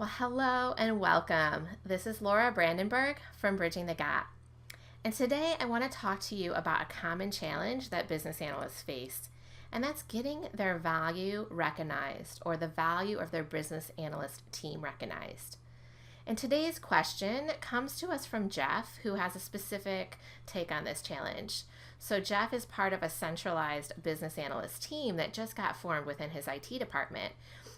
Well, hello and welcome. This is Laura Brandenburg from Bridging the Gap. And today I want to talk to you about a common challenge that business analysts face, and that's getting their value recognized or the value of their business analyst team recognized. And today's question comes to us from Jeff, who has a specific take on this challenge. So Jeff is part of a centralized business analyst team that just got formed within his IT department.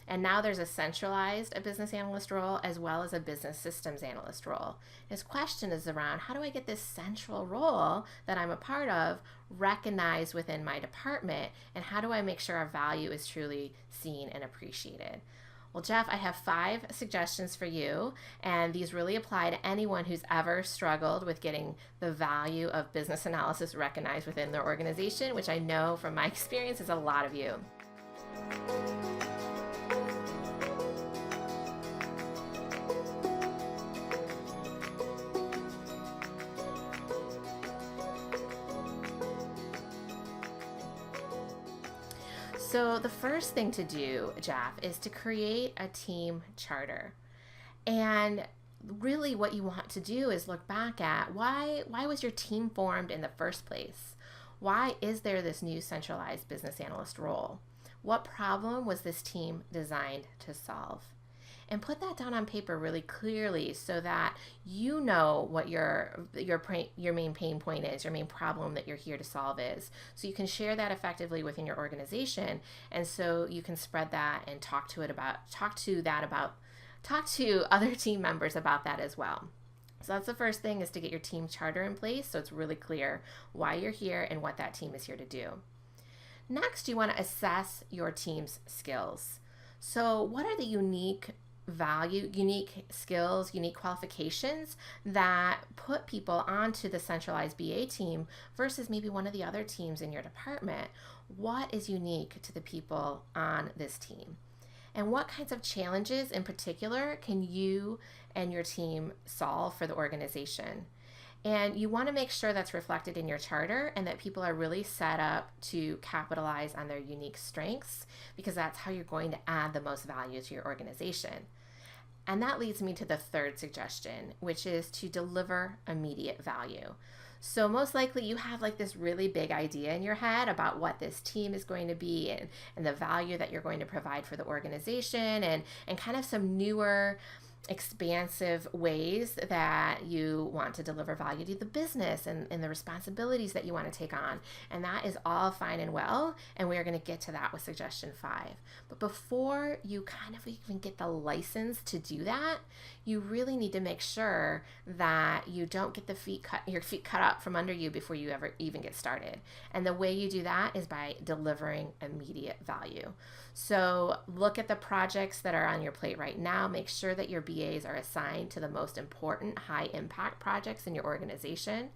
And now there's a centralized business analyst role as well as a business systems analyst role. His question is around, how do I get this central role that I'm a part of recognized within my department, and how do I make sure our value is truly seen and appreciated? Well, Jeff, I have 5 suggestions for you, and these really apply to anyone who's ever struggled with getting the value of business analysis recognized within their organization, which I know from my experience is a lot of you. So the first thing to do, Jeff, is to create a team charter. And really what you want to do is look back at why was your team formed in the first place? Why is there this new centralized business analyst role? What problem was this team designed to solve? And put that down on paper really clearly so that you know what your main pain point is, your main problem that you're here to solve is. So you can share that effectively within your organization, and so you can spread that and talk to other team members about that as well. So that's the first thing, is to get your team charter in place so it's really clear why you're here and what that team is here to do. Next, you want to assess your team's skills. So what are the unique skills, unique qualifications that put people onto the centralized BA team versus maybe one of the other teams in your department? What is unique to the people on this team? And what kinds of challenges in particular can you and your team solve for the organization? And you want to make sure that's reflected in your charter and that people are really set up to capitalize on their unique strengths, because that's how you're going to add the most value to your organization. And that leads me to the third suggestion, which is to deliver immediate value. So most likely you have like this really big idea in your head about what this team is going to be, and the value that you're going to provide for the organization, and kind of some newer expansive ways that you want to deliver value to the business, and the responsibilities that you want to take on. And that is all fine and well, and we are going to get to that with suggestion 5. But before you kind of even get the license to do that, you really need to make sure that you don't get your feet cut up from under you before you ever even get started. And the way you do that is by delivering immediate value. So look at the projects that are on your plate right now. Make sure that your BAs are assigned to the most important high impact projects in your organization,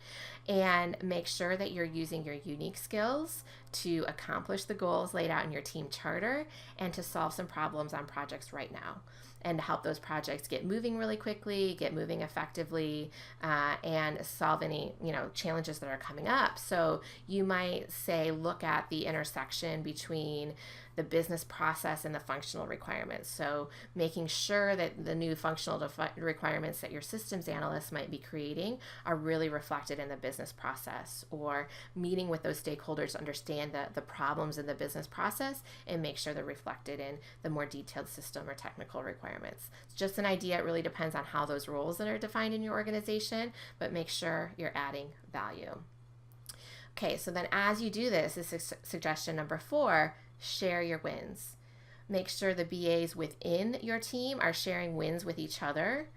and make sure that you're using your unique skills to accomplish the goals laid out in your team charter and to solve some problems on projects right now, and to help those projects get moving really quickly, get moving effectively, and solve any challenges that are coming up. So you might say, look at the intersection between the business process and the functional requirements. So making sure that the new functional requirements that your systems analysts might be creating are really reflected in the business process, or meeting with those stakeholders to understand the problems in the business process and make sure they're reflected in the more detailed system or technical requirements. It's just an idea. It really depends on how those roles that are defined in your organization, but make sure you're adding value. Okay, so then as you do this is suggestion number 4, share your wins. Make sure the BAs within your team are sharing wins with each other.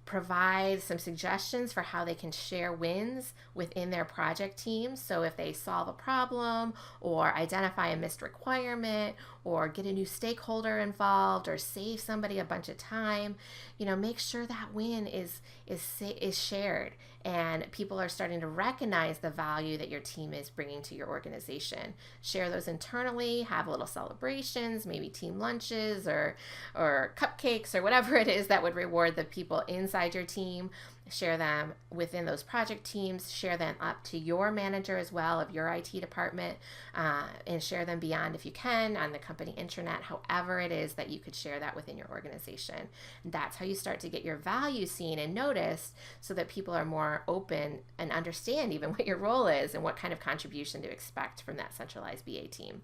Provide some suggestions for how they can share wins within their project teams. So if they solve a problem, or identify a missed requirement, or get a new stakeholder involved, or save somebody a bunch of time, make sure that win is shared, and people are starting to recognize the value that your team is bringing to your organization. Share those internally, have little celebrations, maybe team lunches or cupcakes or whatever it is that would reward the people inside your team. share them within those project teams, share them up to your manager as well of your IT department, and share them beyond if you can on the company intranet, however it is that you could share that within your organization. And that's how you start to get your value seen and noticed, so that people are more open and understand even what your role is and what kind of contribution to expect from that centralized BA team.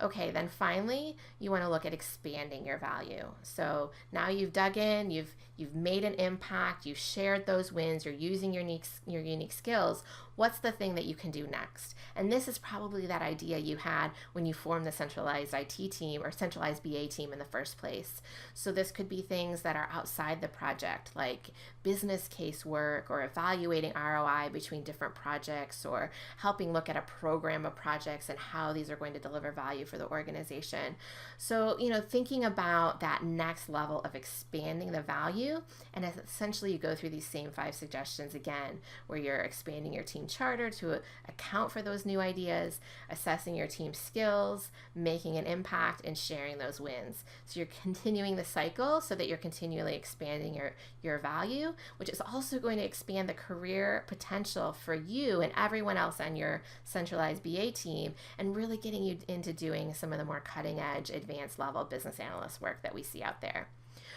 Okay, then finally, you want to look at expanding your value. So now you've dug in, you've made an impact, you've shared those wins, you're using your unique skills. What's the thing that you can do next? And this is probably that idea you had when you formed the centralized IT team or centralized BA team in the first place. So this could be things that are outside the project, like business case work or evaluating ROI between different projects, or helping look at a program of projects and how these are going to deliver value for the organization. So, thinking about that next level of expanding the value, and essentially you go through these same 5 suggestions again, where you're expanding your team charter to account for those new ideas, assessing your team's skills, making an impact, and sharing those wins. So you're continuing the cycle so that you're continually expanding your value, which is also going to expand the career potential for you and everyone else on your centralized BA team, and really getting you into doing some of the more cutting edge, advanced level business analyst work that we see out there.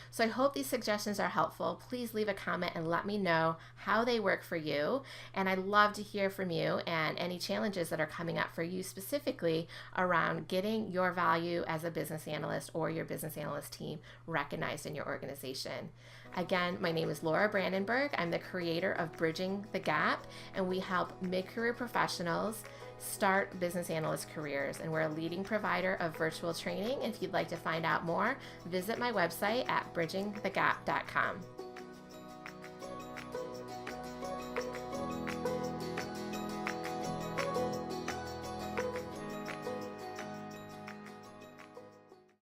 So I hope these suggestions are helpful. Please leave a comment and let me know how they work for you. And I'd love to hear from you and any challenges that are coming up for you specifically around getting your value as a business analyst or your business analyst team recognized in your organization. Again, my name is Laura Brandenburg. I'm the creator of Bridging the Gap, and we help mid-career professionals start business analyst careers, and we're a leading provider of virtual training. If you'd like to find out more, visit my website at bridgingthegap.com.